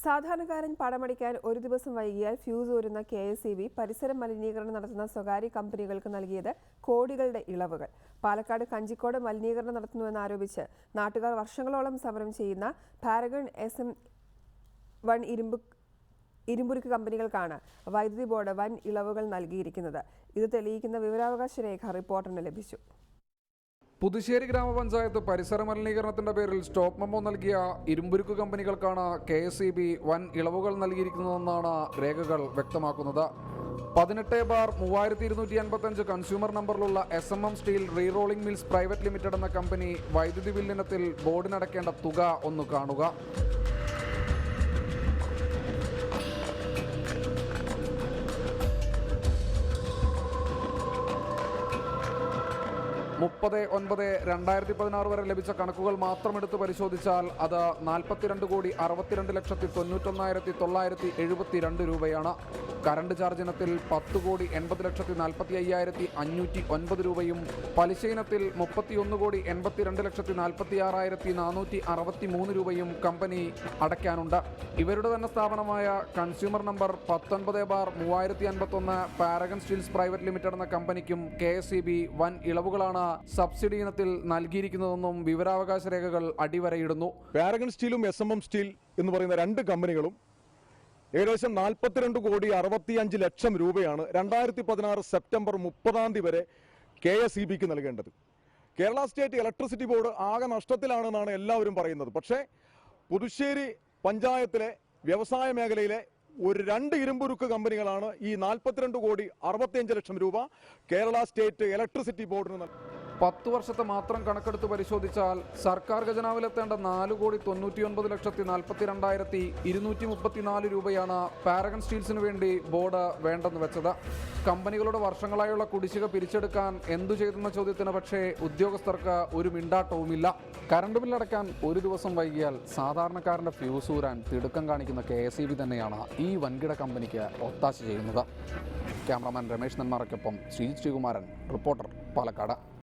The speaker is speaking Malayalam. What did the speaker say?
സാധാരണക്കാരൻ പണമടയ്ക്കാൻ ഒരു ദിവസം വൈകിയാൽ ഫ്യൂസ് ഊരുന്ന KSEB പരിസര മലിനീകരണം നടത്തുന്ന സ്വകാര്യ കമ്പനികൾക്ക് നൽകിയത് കോടികളുടെ ഇളവുകൾ. പാലക്കാട് കഞ്ചിക്കോട് മലിനീകരണം നടത്തുന്നുവെന്നാരോപിച്ച് നാട്ടുകാർ വർഷങ്ങളോളം സമരം ചെയ്യുന്ന പാരഗൺ SM1 ഇരുമ്പുരുക്ക് കമ്പനികൾക്കാണ് വൈദ്യുതി ബോർഡ് വൻ ഇളവുകൾ നൽകിയിരിക്കുന്നത്. ഇത് തെളിയിക്കുന്ന വിവരാവകാശ രേഖ റിപ്പോർട്ടറിന് ലഭിച്ചു. പുതുശ്ശേരി ഗ്രാമപഞ്ചായത്ത് പരിസര മലിനീകരണത്തിന്റെ പേരിൽ സ്റ്റോപ്പ് മെമ്മോ നൽകിയ ഇരുമ്പുരുക്ക് കമ്പനികൾക്കാണ് KSEB വൻ ഇളവുകൾ നൽകിയിരിക്കുന്നതെന്നാണ് രേഖകൾ വ്യക്തമാക്കുന്നത്. 18/3255 കൺസ്യൂമർ നമ്പറിലുള്ള SM steel rerolling mills private limited എന്ന കമ്പനി വൈദ്യുതി ബില്ലിനത്തിൽ ബോർഡിനടക്കേണ്ട തുക ഒന്ന് കാണുക. 30/9/2016 വരെ ലഭിച്ച കണക്കുകൾ മാത്രം എടുത്ത് പരിശോധിച്ചാൽ അത് 42,62,91,972 രൂപയാണ്. കറണ്ട് ചാർജ് ഇനത്തിൽ 10,80,40,45,509 രൂപയും പലിശ ഇനത്തിൽ 31,82,46,463 രൂപയും കമ്പനി അടയ്ക്കാനുണ്ട്. ഇവരുടെ തന്നെ സ്ഥാപനമായ consumer number 19/3051 Paragon steels private limited എന്ന കമ്പനിക്കും KSEB വൻ ഇളവുകളാണ് സബ്സിഡി ഇനത്തിൽ നൽകിയിരിക്കുന്നതെന്നും വിവരാവകാശ രേഖകൾ അടിവരയിടുന്നു. പാരഗൺ സ്റ്റീലും SM സ്റ്റീൽ എന്ന് പറയുന്ന രണ്ട് കമ്പനികളും ഏകദേശം 42,65,00,000 രൂപയാണ് 2016 സെപ്റ്റംബർ 30 വരെ KSEBക്ക് നൽകേണ്ടത്. കേരള സ്റ്റേറ്റ് ഇലക്ട്രിസിറ്റി ബോർഡ് ആകെ നഷ്ടത്തിലാണെന്നാണ് എല്ലാവരും പറയുന്നത്. പക്ഷേ പുതുശ്ശേരി പഞ്ചായത്തിലെ വ്യവസായ മേഖലയിലെ രണ്ട് ഇരുമ്പുരുക്ക് കമ്പനികളാണ് ഈ 42,65,00,000 രൂപ കേരള സ്റ്റേറ്റ് ഇലക്ട്രിസിറ്റി ബോർഡിന് 10 വർഷത്തെ മാത്രം കണക്കെടുത്ത് പരിശോധിച്ചാൽ സർക്കാർ ഖജനാവിലെത്തേണ്ട 4,99,42,234 രൂപയാണ് പാരഗൺ സ്റ്റീൽസിന് വേണ്ടി ബോർഡ് വേണ്ടെന്ന് വെച്ചത്. കമ്പനികളുടെ വർഷങ്ങളായുള്ള കുടിശ്ശിക പിരിച്ചെടുക്കാൻ എന്തു ചെയ്തെന്ന ചോദ്യത്തിന് പക്ഷേ ഉദ്യോഗസ്ഥർക്ക് ഒരു മിണ്ടാട്ടവുമില്ല. കറണ്ട് ബില്ലടയ്ക്കാൻ ഒരു ദിവസം വൈകിയാൽ സാധാരണക്കാരൻ്റെ ഫ്യൂസ് ഊരാൻ തിടുക്കം കാണിക്കുന്ന KSEB തന്നെയാണ് ഈ വൻകിട കമ്പനിക്ക് ഒത്താശ ചെയ്യുന്നത്. ക്യാമറാമാൻ രമേശ് നെന്മാറയ്ക്കൊപ്പം ശ്രീകുമാരൻ, റിപ്പോർട്ടർ, പാലക്കാട്.